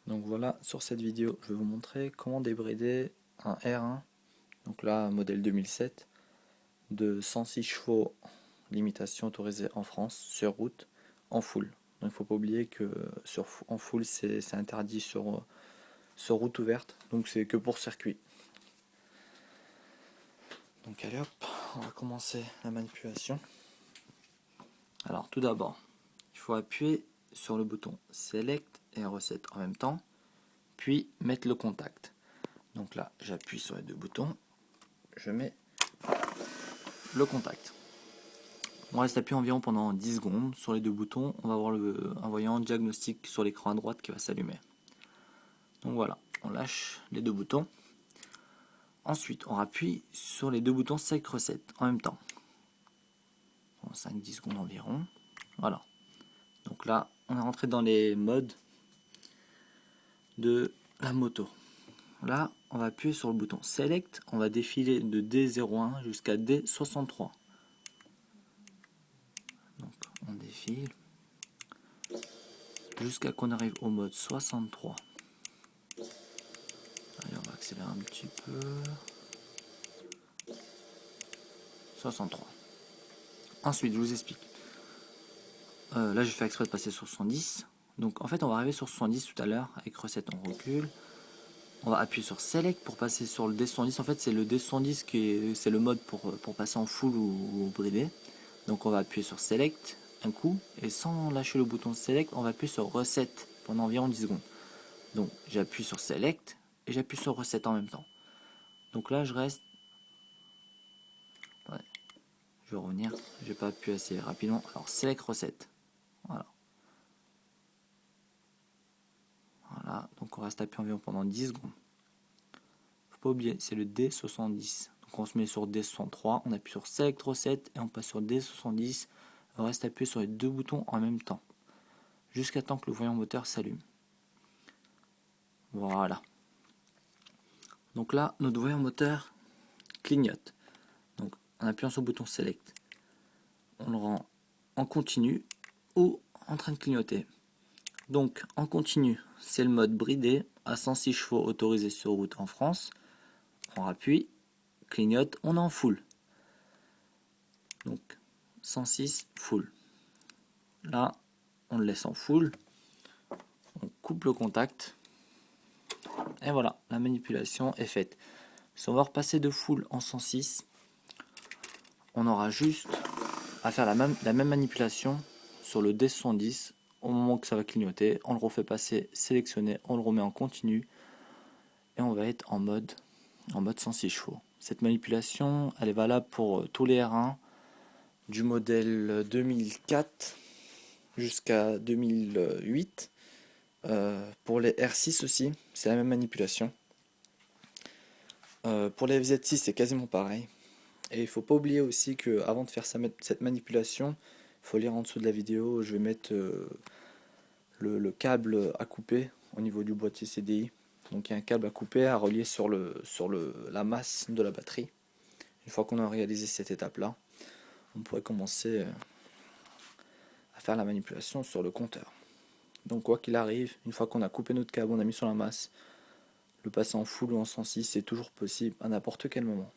Donc voilà, sur cette vidéo, je vais vous montrer comment débrider un R1, donc là, modèle 2007, de 106 chevaux, limitation autorisée en France, sur route, en full. Donc il ne faut pas oublier que en full, c'est interdit sur route ouverte, donc c'est que pour circuit. Donc allez hop, on va commencer la manipulation. Alors tout d'abord, il faut appuyer sur le bouton Select et Reset en même temps, puis mettre le contact. Donc là, j'appuie sur les deux boutons, je mets le contact. On reste appuyé environ pendant 10 secondes sur les deux boutons. On va avoir un voyant diagnostic sur l'écran à droite qui va s'allumer. Donc voilà, on lâche les deux boutons. Ensuite, on appuie sur les deux boutons Select Reset en même temps. 5-10 secondes environ. Voilà. Donc là, on est rentré dans les modes de la moto. Là, on va appuyer sur le bouton Select. On va défiler de D01 jusqu'à D63. Donc, on défile jusqu'à qu'on arrive au mode 63. Allez, on va accélérer un petit peu. 63. Ensuite, je vous explique. Là, j'ai fait exprès de passer sur 70. Donc, en fait, on va arriver sur 70 tout à l'heure. Avec recette, on recule. On va appuyer sur Select pour passer sur le D70. En fait, c'est le D70 c'est le mode pour passer en full ou bridé. Donc, on va appuyer sur Select un coup. Et sans lâcher le bouton Select, on va appuyer sur Reset pendant environ 10 secondes. Donc, j'appuie sur Select et j'appuie sur Reset en même temps. Donc là, je reste... Ouais. Je vais revenir. Je vais pas appuyer assez rapidement. Alors, Select Reset. Voilà. Voilà. Donc, on reste appuyé environ pendant 10 secondes. Faut pas oublier, c'est le D70. Donc, on se met sur D63. On appuie sur Select Reset et on passe sur D70. On reste appuyé sur les deux boutons en même temps. Jusqu'à temps que le voyant moteur s'allume. Voilà. Donc là, notre voyant moteur clignote. Donc, en appuyant sur le bouton Select, on le rend en continu ou en train de clignoter. Donc, en continu, c'est le mode bridé à 106 chevaux autorisé sur route en France. On appuie, clignote, on est en full. Donc, 106 full. Là, on le laisse en full. On coupe le contact. Et voilà, la manipulation est faite. Si on va repasser de full en 106, on aura juste à faire la même manipulation sur le D70. Au moment que ça va clignoter, on le refait passer, sélectionner, on le remet en continu. Et on va être en mode 106 chevaux. Cette manipulation, elle est valable pour tous les R1 du modèle 2004 jusqu'à 2008. Pour les R6 aussi, c'est la même manipulation. Pour les FZ6, c'est quasiment pareil. Et il ne faut pas oublier aussi qu'avant de faire cette manipulation, il faut lire en dessous de la vidéo, je vais mettre le câble à couper au niveau du boîtier CDI. Donc il y a un câble à couper à relier sur la masse de la batterie. Une fois qu'on a réalisé cette étape-là, on pourrait commencer à faire la manipulation sur le compteur. Donc quoi qu'il arrive, une fois qu'on a coupé notre câble, on a mis sur la masse, le passer en full ou en 106, c'est toujours possible à n'importe quel moment.